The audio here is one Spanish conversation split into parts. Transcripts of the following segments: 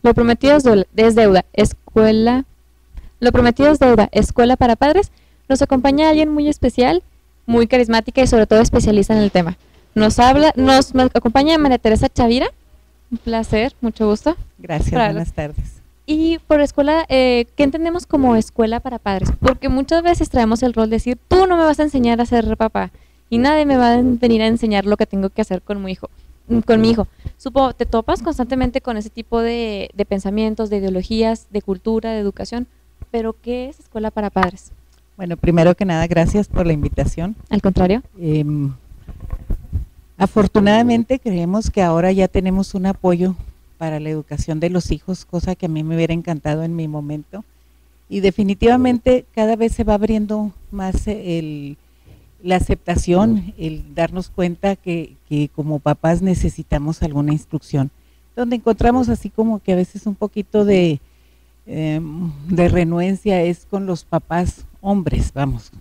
Lo prometido es deuda, escuela. Lo prometido es deuda, escuela para padres. Nos acompaña alguien muy especial, muy carismática y sobre todo especialista en el tema. Nos acompaña María Teresa Chavira. Un placer, mucho gusto. Gracias, buenas tardes. Y por escuela, ¿qué entendemos como escuela para padres? Porque muchas veces traemos el rol de decir, tú no me vas a enseñar a ser papá y nadie me va a venir a enseñar lo que tengo que hacer con mi hijo. Supongo, te topas constantemente con ese tipo de pensamientos, de ideologías, de cultura, de educación, pero ¿qué es escuela para padres? Bueno, primero que nada, gracias por la invitación. Al contrario. Afortunadamente creemos que ahora ya tenemos un apoyo para la educación de los hijos, cosa que a mí me hubiera encantado en mi momento, y definitivamente cada vez se va abriendo más la aceptación, el darnos cuenta que como papás necesitamos alguna instrucción, donde encontramos así como que a veces un poquito de renuencia es con los papás hombres, vamos.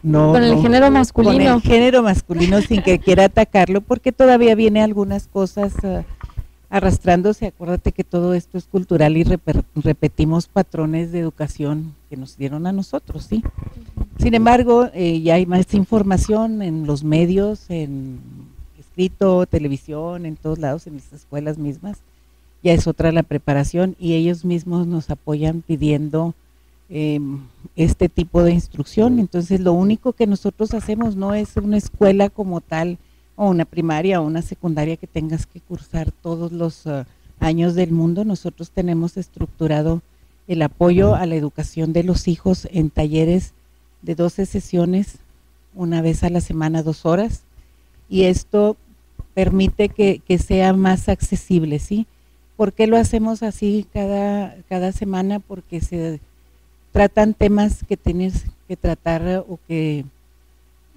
No, con el género masculino. Con el género masculino sin que quiera atacarlo, porque todavía viene algunas cosas arrastrándose. Acuérdate que todo esto es cultural y repetimos patrones de educación que nos dieron a nosotros, ¿sí? Sin embargo, ya hay más información en los medios, en escrito, televisión, en todos lados, en las escuelas mismas. Ya es otra la preparación y ellos mismos nos apoyan pidiendo este tipo de instrucción. Entonces lo único que nosotros hacemos no es una escuela como tal o una primaria o una secundaria que tengas que cursar todos los años del mundo. Nosotros tenemos estructurado el apoyo a la educación de los hijos en talleres de 12 sesiones, una vez a la semana, 2 horas, y esto permite que sea más accesible, ¿sí? ¿Por qué lo hacemos así cada semana? Porque se tratan temas que tienes que tratar o que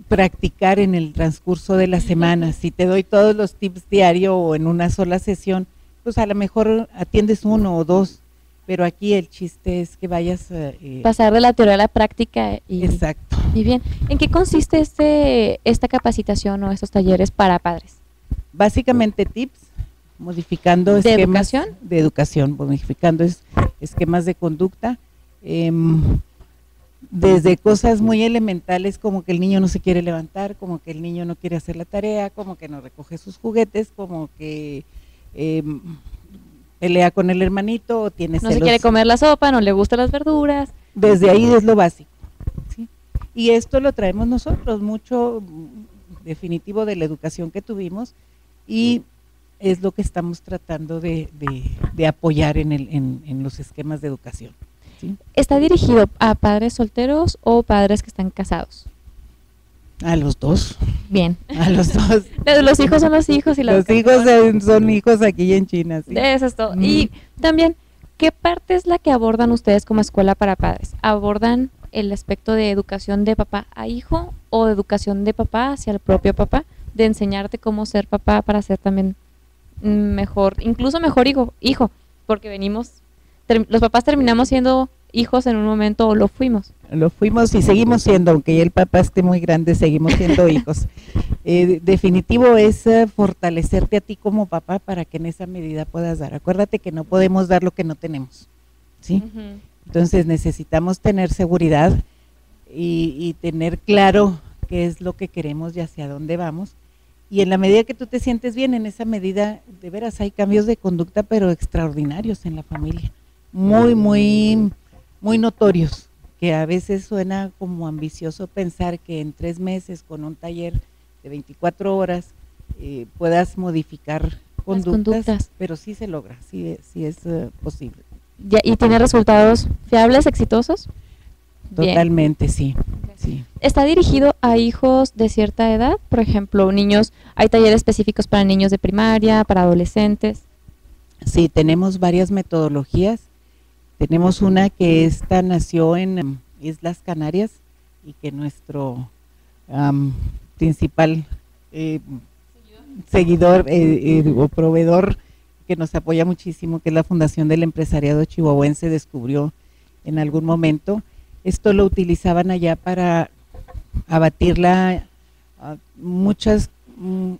practicar en el transcurso de la semana. Si te doy todos los tips diario o en una sola sesión, pues a lo mejor atiendes 1 o 2, pero aquí el chiste es que vayas pasar de la teoría a la práctica. Exacto. Y bien, ¿en qué consiste esta capacitación o estos talleres para padres? Básicamente tips, modificando ¿De esquemas educación? De educación, modificando esquemas de conducta, desde cosas muy elementales como que el niño no se quiere levantar, como que el niño no quiere hacer la tarea, como que no recoge sus juguetes, como que pelea con el hermanito o tiene celos. No se quiere comer la sopa, no le gustan las verduras. Desde ahí es lo básico, ¿sí? Y esto lo traemos nosotros, mucho definitivo de la educación que tuvimos, y es lo que estamos tratando de apoyar en los esquemas de educación, ¿sí? ¿Está dirigido a padres solteros o padres que están casados? A los dos. Bien. A los dos. Los hijos son los hijos y los hijos son hijos aquí en China, ¿sí? Eso es todo. Y también, ¿qué parte es la que abordan ustedes como escuela para padres? ¿Abordan el aspecto de educación de papá a hijo o de educación de papá hacia el propio papá? De enseñarte cómo ser papá para ser también mejor, incluso mejor hijo, porque los papás terminamos siendo hijos en un momento o lo fuimos. Lo fuimos y seguimos siendo, aunque ya el papá esté muy grande, seguimos siendo hijos. Definitivo es fortalecerte a ti como papá para que en esa medida puedas dar. Acuérdate que no podemos dar lo que no tenemos, ¿sí? Entonces necesitamos tener seguridad y tener claro qué es lo que queremos y hacia dónde vamos. Y en la medida que tú te sientes bien, en esa medida, de veras, hay cambios de conducta, pero extraordinarios en la familia. Muy, muy, muy notorios, que a veces suena como ambicioso pensar que en 3 meses con un taller de 24 horas puedas modificar conductas, pero sí se logra, sí es posible. ¿Y tiene resultados fiables, exitosos? Totalmente, bien. Sí. Sí. ¿Está dirigido a hijos de cierta edad? Por ejemplo, niños, ¿hay talleres específicos para niños de primaria, para adolescentes? Sí, tenemos varias metodologías. Tenemos una que nació en Islas Canarias y que nuestro principal seguidor o proveedor que nos apoya muchísimo, que es la Fundación del Empresariado Chihuahuense, descubrió en algún momento. Esto lo utilizaban allá para abatir muchas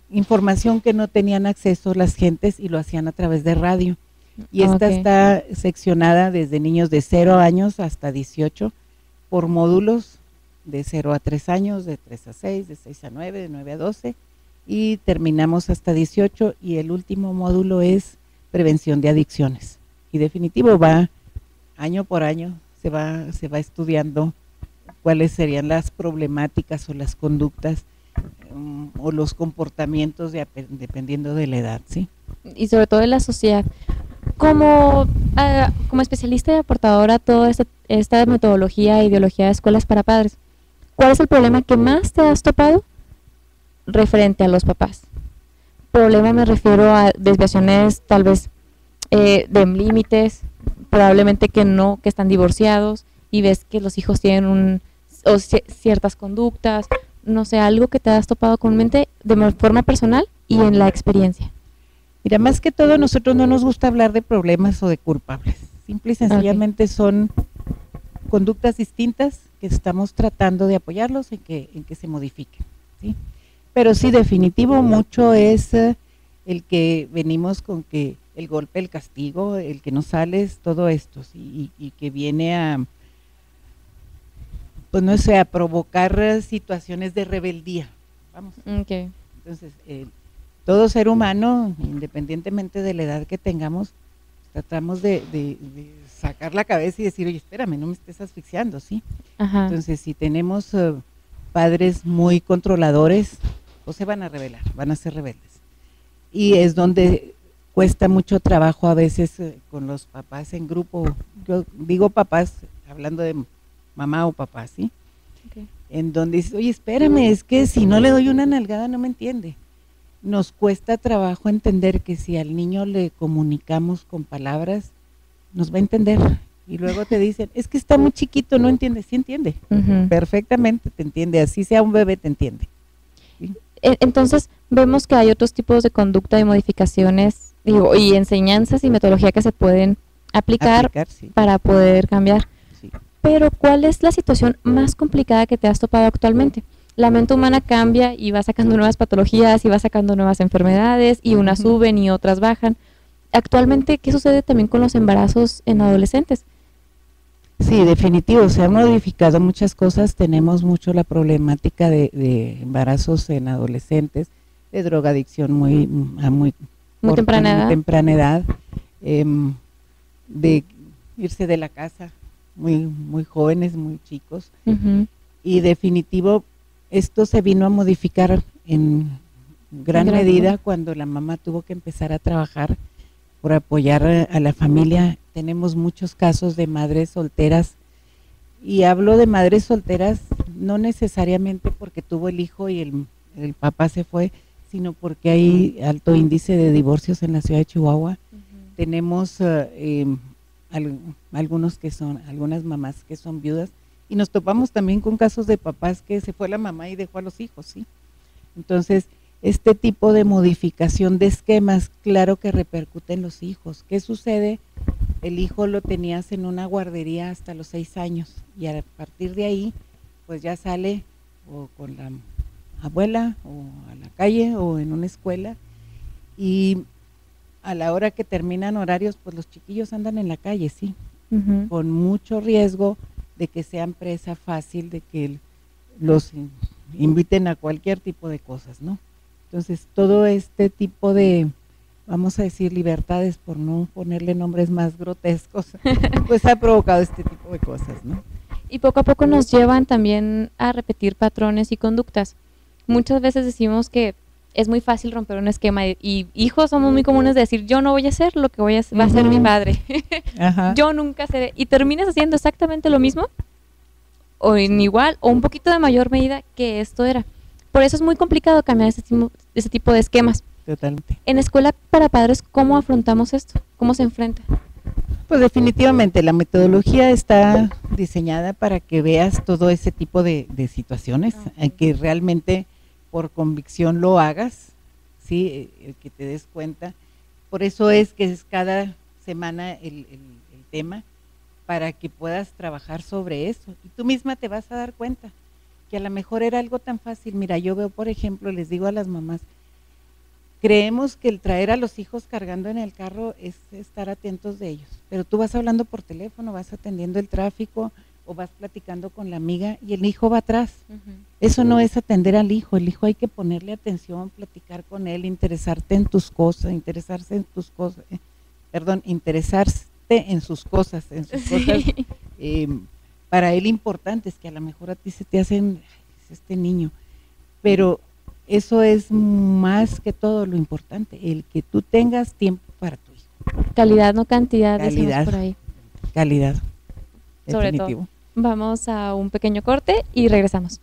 información que no tenían acceso las gentes y lo hacían a través de radio. Y esta Ok. está seccionada desde niños de 0 años hasta 18 por módulos de 0 a 3 años, de 3 a 6, de 6 a 9, de 9 a 12 y terminamos hasta 18 y el último módulo es prevención de adicciones. Y definitivo va año por año, se va estudiando cuáles serían las problemáticas o las conductas o los comportamientos dependiendo de la edad, ¿sí? Y sobre todo en la sociedad. Como, como especialista y aportadora a toda esta metodología e ideología de escuelas para padres, ¿cuál es el problema que más te has topado referente a los papás? Problema me refiero a desviaciones tal vez de límites, probablemente que no, que están divorciados y ves que los hijos tienen ciertas conductas, no sé, algo que te has topado comúnmente de forma personal y en la experiencia. Mira, más que todo, nosotros no nos gusta hablar de problemas o de culpables. Simple y sencillamente son conductas distintas que estamos tratando de apoyarlos en que se modifiquen, ¿sí? Pero sí, definitivo, mucho es el que venimos con que el golpe, el castigo, el que no sales, todo esto, ¿sí? Y que viene a, pues no sé, a provocar situaciones de rebeldía. Vamos. Okay. Entonces, todo ser humano, independientemente de la edad que tengamos, tratamos de sacar la cabeza y decir, oye, espérame, no me estés asfixiando, ¿sí? Ajá. Entonces, si tenemos padres muy controladores, pues se van a rebelar, van a ser rebeldes. Y es donde cuesta mucho trabajo a veces con los papás en grupo. Yo digo papás, hablando de mamá o papá, ¿sí? Okay. En donde dices, oye, espérame, es que si no le doy una nalgada no me entiende. Nos cuesta trabajo entender que si al niño le comunicamos con palabras, nos va a entender. Y luego te dicen, es que está muy chiquito, no entiende. Sí entiende, perfectamente te entiende, así sea un bebé te entiende. ¿Sí? Entonces vemos que hay otros tipos de conducta y modificaciones, digo, y enseñanzas y metodología que se pueden aplicar sí. para poder cambiar. Sí. Pero ¿cuál es la situación más complicada que te has topado actualmente? La mente humana cambia y va sacando nuevas patologías y va sacando nuevas enfermedades y unas suben y otras bajan. Actualmente, ¿qué sucede también con los embarazos en adolescentes? Sí, definitivo, se han modificado muchas cosas, tenemos mucho la problemática de embarazos en adolescentes, de drogadicción muy temprana edad, de irse de la casa muy jóvenes, muy chicos, y definitivo esto se vino a modificar en gran medida cuando la mamá tuvo que empezar a trabajar por apoyar a la familia. Tenemos muchos casos de madres solteras, y hablo de madres solteras no necesariamente porque tuvo el hijo y el papá se fue, sino porque hay alto índice de divorcios en la ciudad de Chihuahua. Tenemos algunas mamás que son viudas, y nos topamos también con casos de papás que se fue la mamá y dejó a los hijos, ¿sí? Entonces, este tipo de modificación de esquemas, claro que repercute en los hijos. ¿Qué sucede? El hijo lo tenías en una guardería hasta los 6 años y a partir de ahí, pues ya sale o con la abuela o a la calle o en una escuela, y a la hora que terminan horarios, pues los chiquillos andan en la calle, sí, con mucho riesgo de que sean presa fácil, de que los inviten a cualquier tipo de cosas, ¿no? Entonces, todo este tipo de, vamos a decir, libertades, por no ponerle nombres más grotescos, pues ha provocado este tipo de cosas, ¿no? Y poco a poco nos llevan también a repetir patrones y conductas. Muchas veces decimos que es muy fácil romper un esquema y hijos somos muy comunes de decir, yo no voy a hacer lo que va a hacer mi padre. Yo nunca seré. Y terminas haciendo exactamente lo mismo o en igual o un poquito de mayor medida que esto era. Por eso es muy complicado cambiar ese tipo de esquemas. Totalmente. En escuela para padres, ¿cómo afrontamos esto? ¿Cómo se enfrenta? Pues definitivamente la metodología está diseñada para que veas todo ese tipo de situaciones, que realmente por convicción lo hagas, ¿sí? El que te des cuenta. Por eso es que es cada semana el tema, para que puedas trabajar sobre eso. Y tú misma te vas a dar cuenta que a lo mejor era algo tan fácil. Mira, yo veo, por ejemplo, les digo a las mamás, creemos que el traer a los hijos cargando en el carro es estar atentos de ellos, pero tú vas hablando por teléfono, vas atendiendo el tráfico o vas platicando con la amiga y el hijo va atrás. Eso no es atender al hijo, el hijo hay que ponerle atención, platicar con él, interesarte en tus cosas, interesarse en sus cosas, para él importantes, que a lo mejor a ti se te hacen, es este niño, pero eso es más que todo lo importante, el que tú tengas tiempo para tu hijo. Calidad, no cantidad, decimos por ahí. Calidad, sobre definitivo. todo. Vamos a un pequeño corte y regresamos.